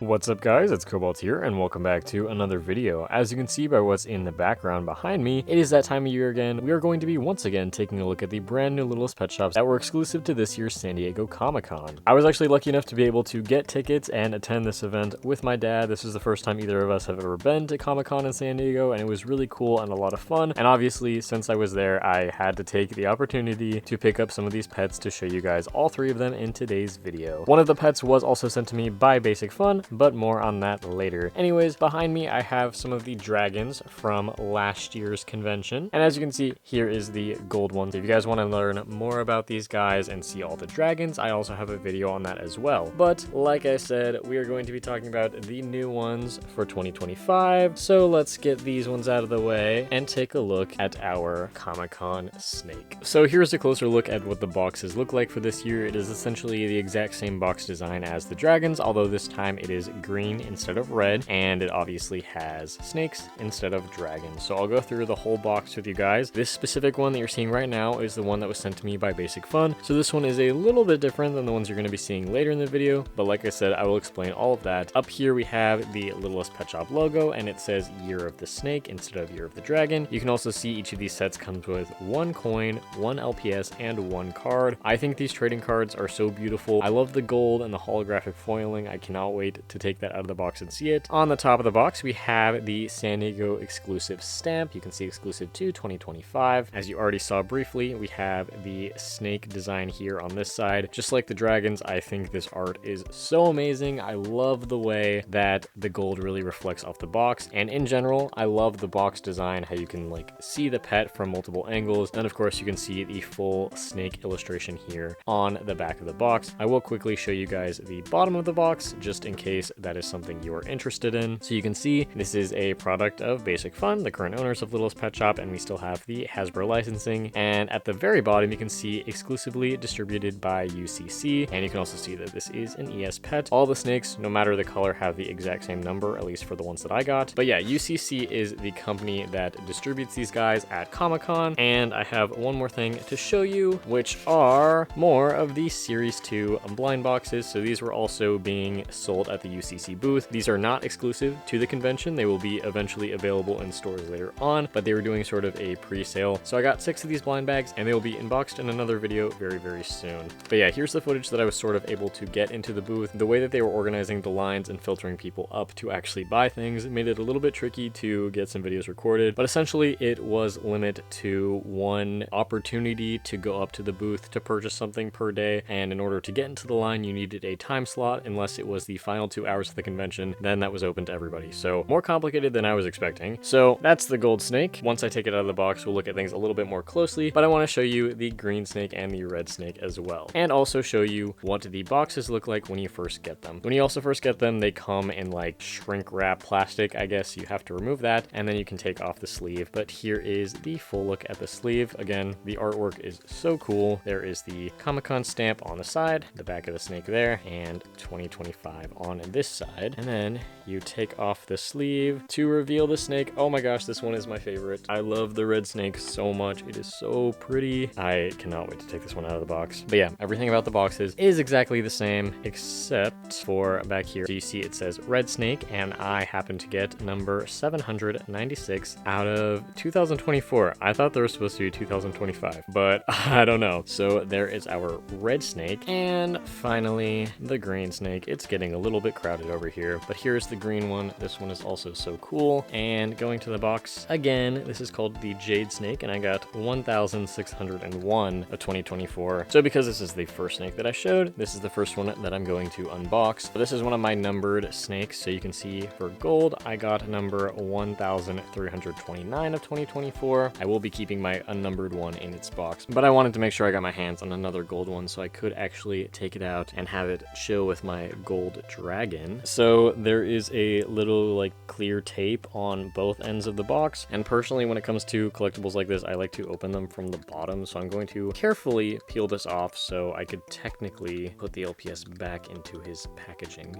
What's up guys, it's Cobalt here and welcome back to another video. As you can see by what's in the background behind me, it is that time of year again. We are going to be once again taking a look at the brand new Littlest Pet Shops that were exclusive to this year's San Diego Comic-Con. I was actually lucky enough to be able to get tickets and attend this event with my dad. This is the first time either of us have ever been to Comic-Con in San Diego, and it was really cool and a lot of fun. And obviously, since I was there, I had to take the opportunity to pick up some of these pets to show you guys all three of them in today's video. One of the pets was also sent to me by BasicFun, but more on that later. Anyways, behind me I have some of the dragons from last year's convention, and as you can see, here is the gold one. So if you guys want to learn more about these guys and see all the dragons, I also have a video on that as well. But like I said, we are going to be talking about the new ones for 2025, so let's get these ones out of the way and take a look at our Comic-Con snake. So here's a closer look at what the boxes look like for this year. It is essentially the exact same box design as the dragons, although this time it is green instead of red, and it obviously has snakes instead of dragons. So I'll go through the whole box with you guys. This specific one that you're seeing right now is the one that was sent to me by BasicFun. So this one is a little bit different than the ones you're going to be seeing later in the video, but like I said, I will explain all of that. Up here we have the Littlest Pet Shop logo, and it says Year of the Snake instead of Year of the Dragon. You can also see each of these sets comes with one coin, one LPS, and one card. I think these trading cards are so beautiful. I love the gold and the holographic foiling. I cannot wait to take that out of the box and see it. On the top of the box, we have the San Diego exclusive stamp. You can see exclusive to 2025. As you already saw briefly, we have the snake design here on this side. Just like the dragons, I think this art is so amazing. I love the way that the gold really reflects off the box. And in general, I love the box design, how you can like see the pet from multiple angles. And of course, you can see the full snake illustration here on the back of the box. I will quickly show you guys the bottom of the box, just in case that is something you are interested in. So you can see this is a product of BasicFun, the current owners of Littlest Pet Shop, and we still have the Hasbro licensing. And at the very bottom, you can see exclusively distributed by UCC, and you can also see that this is an ES pet. All the snakes, no matter the color, have the exact same number, at least for the ones that I got. But yeah, UCC is the company that distributes these guys at Comic-Con. And I have one more thing to show you, which are more of the Series 2 blind boxes. So these were also being sold at the UCC booth. These are not exclusive to the convention. They will be eventually available in stores later on, but they were doing sort of a pre-sale. So I got 6 of these blind bags, and they will be unboxed in another video very, very soon. But yeah, here's the footage that I was sort of able to get into the booth. The way that they were organizing the lines and filtering people up to actually buy things made it a little bit tricky to get some videos recorded, but essentially it was limited to one opportunity to go up to the booth to purchase something per day, and in order to get into the line, you needed a time slot. Unless it was the final 2 hours of the convention, then that was open to everybody. So more complicated than I was expecting. So that's the gold snake. Once I take it out of the box, we'll look at things a little bit more closely, but I want to show you the green snake and the red snake as well, and also show you what the boxes look like when you first get them. When you also first get them, they come in like shrink wrap plastic. I guess you have to remove that, and then you can take off the sleeve. But here is the full look at the sleeve. Again, the artwork is so cool. There is the Comic-Con stamp on the side, the back of the snake there, and 2025 on this side. And then you take off the sleeve to reveal the snake. Oh my gosh, this one is my favorite. I love the red snake so much. It is so pretty. I cannot wait to take this one out of the box. But yeah, everything about the boxes is exactly the same, except for back here. So you see it says red snake, and I happen to get number 796 out of 2024. I thought there was supposed to be 2025, but I don't know. So there is our red snake, and finally the green snake. It's getting a little bit crowded over here, but here's the green one. This one is also so cool. And going to the box again, this is called the Jade Snake, and I got 1601 of 2024. So because this is the first snake that I showed, this is the first one that I'm going to unbox. This is one of my numbered snakes. So you can see for gold, I got number 1329 of 2024. I will be keeping my unnumbered one in its box, but I wanted to make sure I got my hands on another gold one so I could actually take it out and have it show with my gold dragon. So there is a little like clear tape on both ends of the box, and personally when it comes to collectibles like this, I like to open them from the bottom. So I'm going to carefully peel this off so I could technically put the LPS back into his packaging.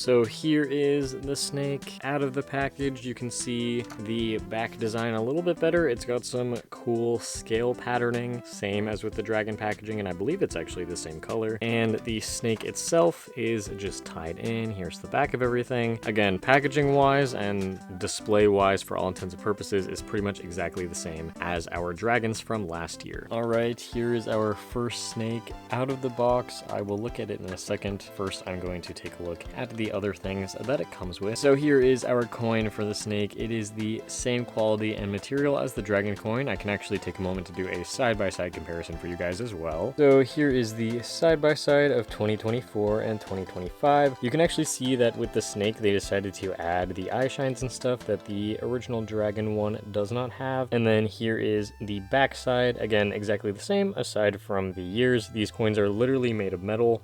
So here is the snake out of the package. You can see the back design a little bit better. It's got some cool scale patterning, same as with the dragon packaging, and I believe it's actually the same color. And the snake itself is just tied in. Here's the back of everything. Again, packaging wise and display wise, for all intents and purposes, is pretty much exactly the same as our dragons from last year. All right, here is our first snake out of the box. I will look at it in a second. First, I'm going to take a look at the other things that it comes with. So here is our coin for the snake. It is the same quality and material as the dragon coin. I can actually take a moment to do a side-by-side comparison for you guys as well. So here is the side-by-side of 2024 and 2025. You can actually see that with the snake, they decided to add the eye shines and stuff that the original dragon one does not have. And then here is the back side. Again, exactly the same aside from the years. These coins are literally made of metal.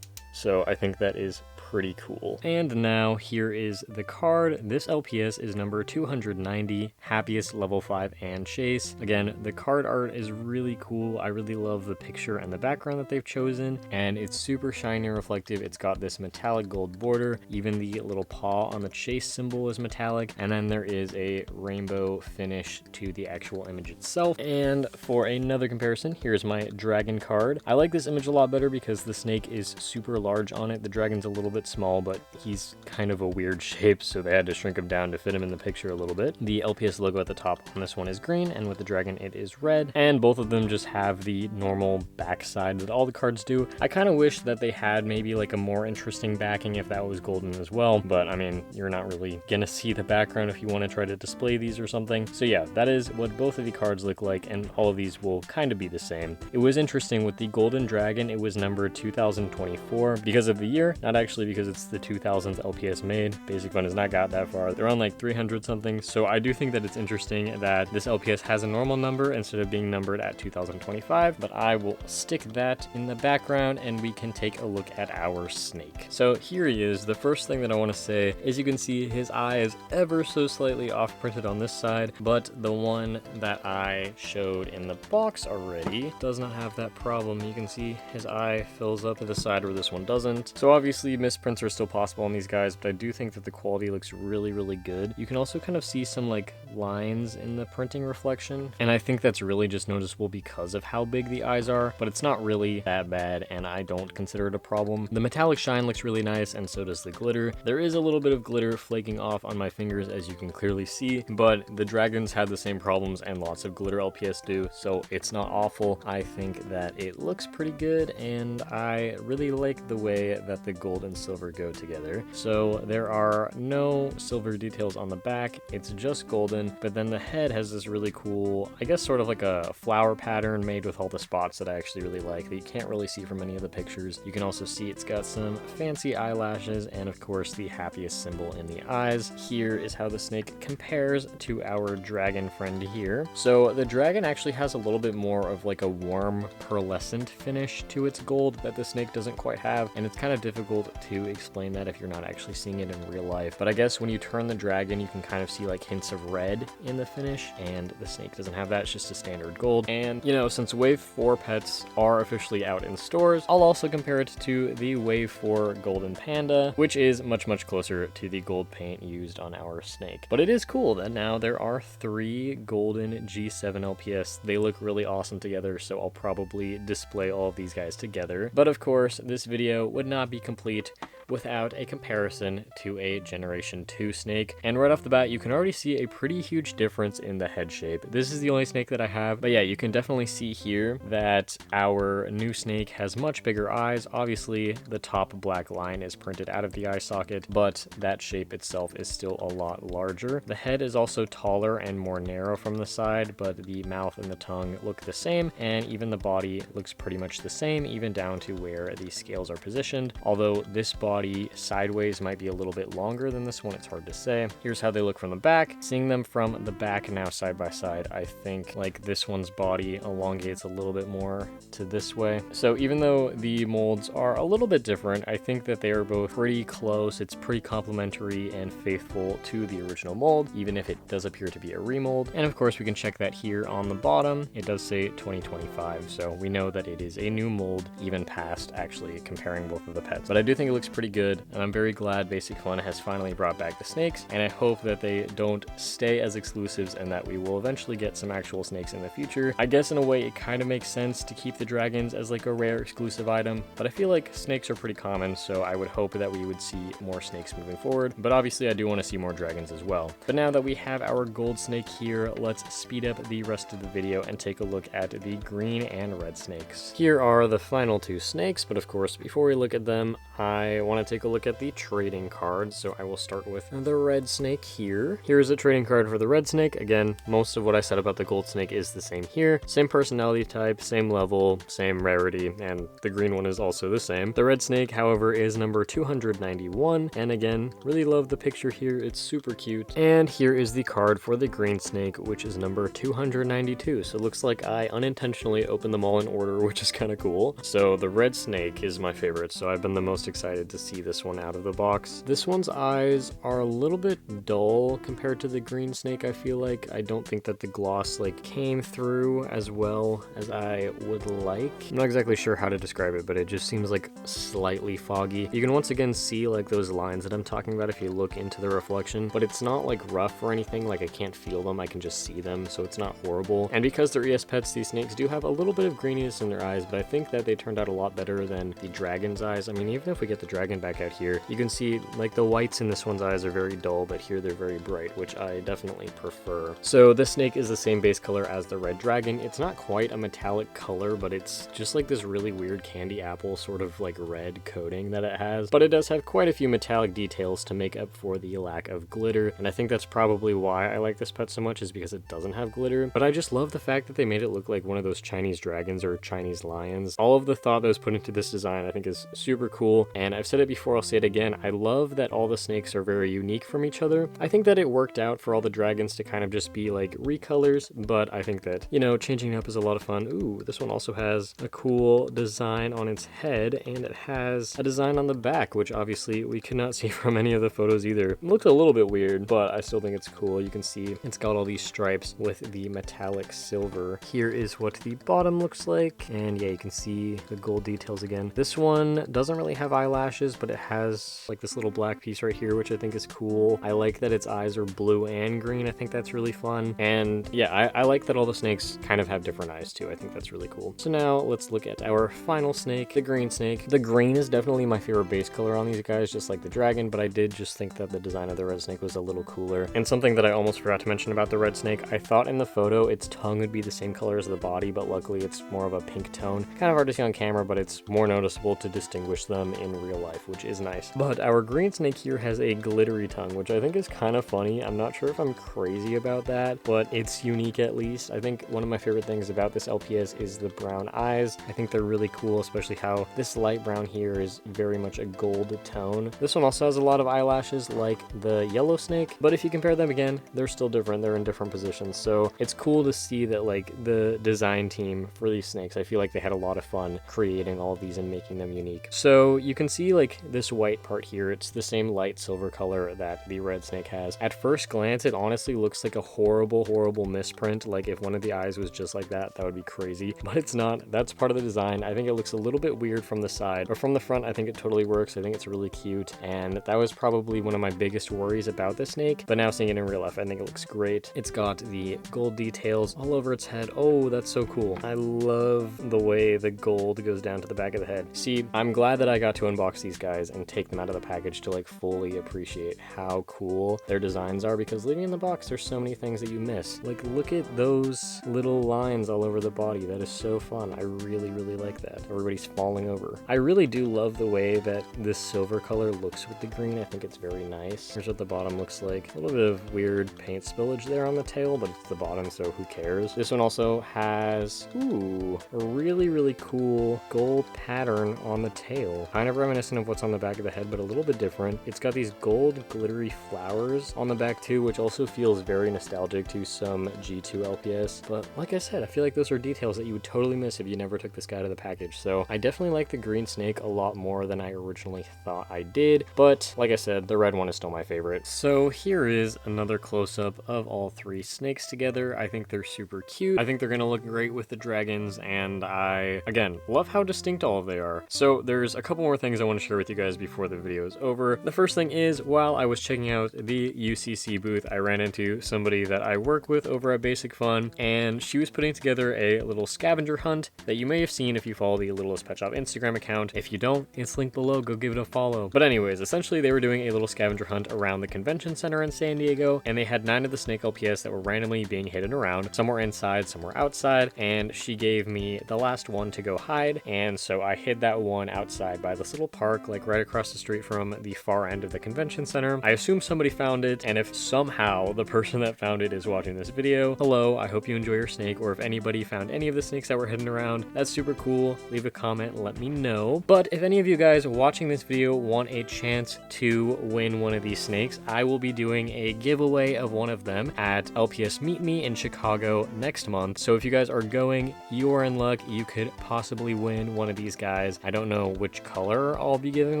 So I think that is pretty cool. And now here is the card. This LPS is number 290, Happiest Level 5 and Chase. Again, the card art is really cool. I really love the picture and the background that they've chosen, and it's super shiny and reflective. It's got this metallic gold border. Even the little paw on the Chase symbol is metallic, and then there is a rainbow finish to the actual image itself. And for another comparison, here's my dragon card. I like this image a lot better because the snake is super large on it. The dragon's a little bit small, but he's kind of a weird shape, so they had to shrink him down to fit him in the picture a little bit. The LPS logo at the top on this one is green, and with the dragon it is red, and both of them just have the normal backside that all the cards do. I kind of wish that they had maybe like a more interesting backing if that was golden as well, but I mean, you're not really gonna see the background if you want to try to display these or something. So yeah, that is what both of the cards look like, and all of these will kind of be the same. It was interesting with the golden dragon, it was numbered 2024 because of the year, not actually because it's the 2000th LPS made. BasicFun has not got that far. They're on like 300 something. So I do think that it's interesting that this LPS has a normal number instead of being numbered at 2025, but I will stick that in the background and we can take a look at our snake. So here he is. The first thing that I want to say is you can see his eye is ever so slightly off printed on this side, but the one that I showed in the box already does not have that problem. You can see his eye fills up to the side where this one doesn't. So obviously misprints are still possible on these guys, but I do think that the quality looks really, really good. You can also kind of see some like lines in the printing reflection, and I think that's really just noticeable because of how big the eyes are, but it's not really that bad, and I don't consider it a problem. The metallic shine looks really nice, and so does the glitter. There is a little bit of glitter flaking off on my fingers, as you can clearly see, but the dragons had the same problems, and lots of glitter LPS do, so it's not awful. I think that it looks pretty good, and I really like the way that the gold and silver go together. So there are no silver details on the back, it's just golden, but then the head has this really cool, I guess sort of like a flower pattern made with all the spots that I actually really like that you can't really see from any of the pictures. You can also see it's got some fancy eyelashes and of course the happiest symbol in the eyes. Here is how the snake compares to our dragon friend here. So the dragon actually has a little bit more of like a warm pearlescent finish to its gold that the snake doesn't quite have, and it's kind of difficult to explain that if you're not actually seeing it in real life. But I guess when you turn the dragon, you can kind of see like hints of red in the finish, and the snake doesn't have that. It's just a standard gold. And you know, since Wave 4 pets are officially out in stores, I'll also compare it to the Wave 4 Golden Panda, which is much closer to the gold paint used on our snake. But it is cool that now there are 3 golden G7 LPS. They look really awesome together, so I'll probably display all of these guys together. But of course, this video would not be complete without a comparison to a Generation 2 snake. And right off the bat, you can already see a pretty huge difference in the head shape. This is the only snake that I have, but yeah, you can definitely see here that our new snake has much bigger eyes. Obviously, the top black line is printed out of the eye socket, but that shape itself is still a lot larger. The head is also taller and more narrow from the side, but the mouth and the tongue look the same, and even the body looks pretty much the same, even down to where the scales are positioned. Although this body sideways might be a little bit longer than this one, it's hard to say. Here's how they look from the back. Seeing them from the back now side by side, I think like this one's body elongates a little bit more to this way. So even though the molds are a little bit different, I think that they are both pretty close. It's pretty complementary and faithful to the original mold, even if it does appear to be a remold. And of course we can check that here on the bottom. It does say 2025, so we know that it is a new mold even past actually comparing both of the pets. But I do think it looks pretty pretty good, and I'm very glad BasicFun has finally brought back the snakes, and I hope that they don't stay as exclusives and that we will eventually get some actual snakes in the future. I guess in a way it kind of makes sense to keep the dragons as like a rare exclusive item, but I feel like snakes are pretty common, so I would hope that we would see more snakes moving forward. But obviously I do want to see more dragons as well. But now that we have our gold snake here, let's speed up the rest of the video and take a look at the green and red snakes. Here are the final two snakes, but of course before we look at them, I want to take a look at the trading cards. So I will start with the red snake here. Here's a trading card for the red snake. Again, most of what I said about the gold snake is the same here. Same personality type, same level, same rarity, and the green one is also the same. The red snake, however, is number 291, and again, really love the picture here. It's super cute. And here is the card for the green snake, which is number 292. So it looks like I unintentionally opened them all in order, which is kind of cool. So the red snake is my favorite, so I've been the most excited to see this one out of the box. This one's eyes are a little bit dull compared to the green snake. I feel like I don't think that the gloss like came through as well as I would like. I'm not exactly sure how to describe it, but it just seems like slightly foggy. You can once again see like those lines that I'm talking about if you look into the reflection, but it's not like rough or anything. Like I can't feel them, I can just see them, so it's not horrible. And because they're ES pets, these snakes do have a little bit of greeniness in their eyes, but I think that they turned out a lot better than the dragon's eyes. I mean, even if we get the dragon back out here, you can see like the whites in this one's eyes are very dull, but here they're very bright, which I definitely prefer. So this snake is the same base color as the red dragon. It's not quite a metallic color, but it's just like this really weird candy apple sort of like red coating that it has, but it does have quite a few metallic details to make up for the lack of glitter, and I think that's probably why I like this pet so much, is because it doesn't have glitter. But I just love the fact that they made it look like one of those Chinese dragons or Chinese lions. All of the thought that was put into this design I think is super cool, and I've said it before, I'll say it again, I love that all the snakes are very unique from each other. I think that it worked out for all the dragons to kind of just be like recolors, but I think that, you know, changing up is a lot of fun. Ooh, this one also has a cool design on its head, and it has a design on the back, which obviously we could not see from any of the photos either. It looks a little bit weird, but I still think it's cool. You can see it's got all these stripes with the metallic silver. Here is what the bottom looks like, and yeah, you can see the gold details again. This one doesn't really have eyelashes, but it has like this little black piece right here, which I think is cool. I like that its eyes are blue and green. I think that's really fun. And yeah, I like that all the snakes kind of have different eyes too. I think that's really cool. So now let's look at our final snake, the green snake. The green is definitely my favorite base color on these guys, just like the dragon, but I did just think that the design of the red snake was a little cooler. And something that I almost forgot to mention about the red snake, I thought in the photo its tongue would be the same color as the body, but luckily it's more of a pink tone. Kind of hard to see on camera, but it's more noticeable to distinguish them in real life, which is nice. But our green snake here has a glittery tongue, which I think is kind of funny. I'm not sure if I'm crazy about that, but it's unique at least. I think one of my favorite things about this LPS is the brown eyes. I think they're really cool, especially how this light brown here is very much a gold tone. This one also has a lot of eyelashes like the yellow snake, but if you compare them again, they're still different. They're in different positions. So it's cool to see that like the design team for these snakes, I feel like they had a lot of fun creating all of these and making them unique. So you can see like this white part here, it's the same light silver color that the red snake has. At first glance, it honestly looks like a horrible misprint. Like if one of the eyes was just like that, that would be crazy, but it's not. That's part of the design. I think it looks a little bit weird from the side, or from the front, I think it totally works. I think it's really cute, and that was probably one of my biggest worries about the snake, but now seeing it in real life, I think it looks great. It's got the gold details all over its head. Oh, that's so cool. I love the way the gold goes down to the back of the head. See, I'm glad that I got to unbox these guys and take them out of the package to like fully appreciate how cool their designs are, because leaving in the box, there's so many things that you miss. Like look at those little lines all over the body. That is so fun. I really like that. Everybody's falling over. I really do love the way that this silver color looks with the green. I think it's very nice. Here's what the bottom looks like. A little bit of weird paint spillage there on the tail, but it's the bottom, so who cares? This one also has, ooh, a really cool gold pattern on the tail. Kind of reminiscent of what's on the back of the head, but a little bit different. It's got these gold glittery flowers on the back too, which also feels very nostalgic to some G2 LPS. But like I said, I feel like those are details that you would totally miss if you never took this guy out of the package. So I definitely like the green snake a lot more than I originally thought I did. But like I said, the red one is still my favorite. So here is another close-up of all three snakes together. I think they're super cute. I think they're gonna look great with the dragons, and I, again, love how distinct all of they are. So there's a couple more things I want to share share with you guys before the video is over. The first thing is, while I was checking out the UCC booth, I ran into somebody that I work with over at BasicFun, and she was putting together a little scavenger hunt that you may have seen if you follow the Littlest Pet Shop Instagram account. If you don't, it's linked below, go give it a follow. But anyways, essentially they were doing a little scavenger hunt around the convention center in San Diego, and they had 9 of the snake LPS that were randomly being hidden around. Some were inside, some were outside, and she gave me the last one to go hide, and so I hid that one outside by this little park, like right across the street from the far end of the convention center. I assume somebody found it, and if somehow the person that found it is watching this video, hello, I hope you enjoy your snake, or if anybody found any of the snakes that were hidden around, that's super cool. Leave a comment and let me know. But if any of you guys watching this video want a chance to win one of these snakes, I will be doing a giveaway of one of them at LPS Meet Me in Chicago next month. So if you guys are going, you are in luck. You could possibly win one of these guys. I don't know which color I'll be giving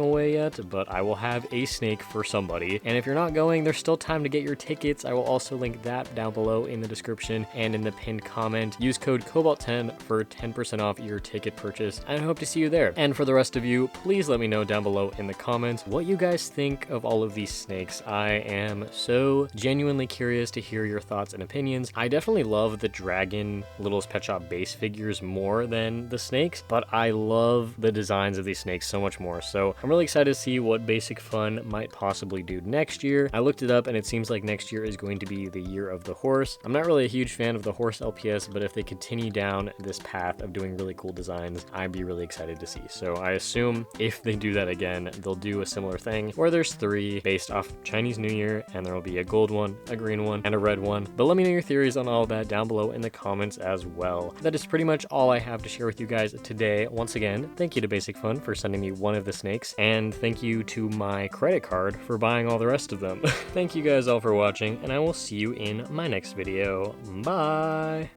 away yet, but I will have a snake for somebody. And if you're not going, there's still time to get your tickets. I will also link that down below in the description and in the pinned comment. Use code Cobalt10 for 10% off your ticket purchase, and I hope to see you there. And for the rest of you, please let me know down below in the comments what you guys think of all of these snakes. I am so genuinely curious to hear your thoughts and opinions. I definitely love the dragon Littlest Pet Shop base figures more than the snakes, but I love the designs of these snakes so much more. So I'm really excited to see what BasicFun might possibly do next year. I looked it up and it seems like next year is going to be the year of the horse. I'm not really a huge fan of the horse LPS, but if they continue down this path of doing really cool designs, I'd be really excited to see. So I assume if they do that again, they'll do a similar thing where there's 3 based off Chinese New Year, and there will be a gold one, a green one, and a red one. But let me know your theories on all of that down below in the comments as well. That is pretty much all I have to share with you guys today. Once again, thank you to BasicFun for sending me one of the snakes, and thank you to my credit card for buying all the rest of them. Thank you guys all for watching, and I will see you in my next video. Bye!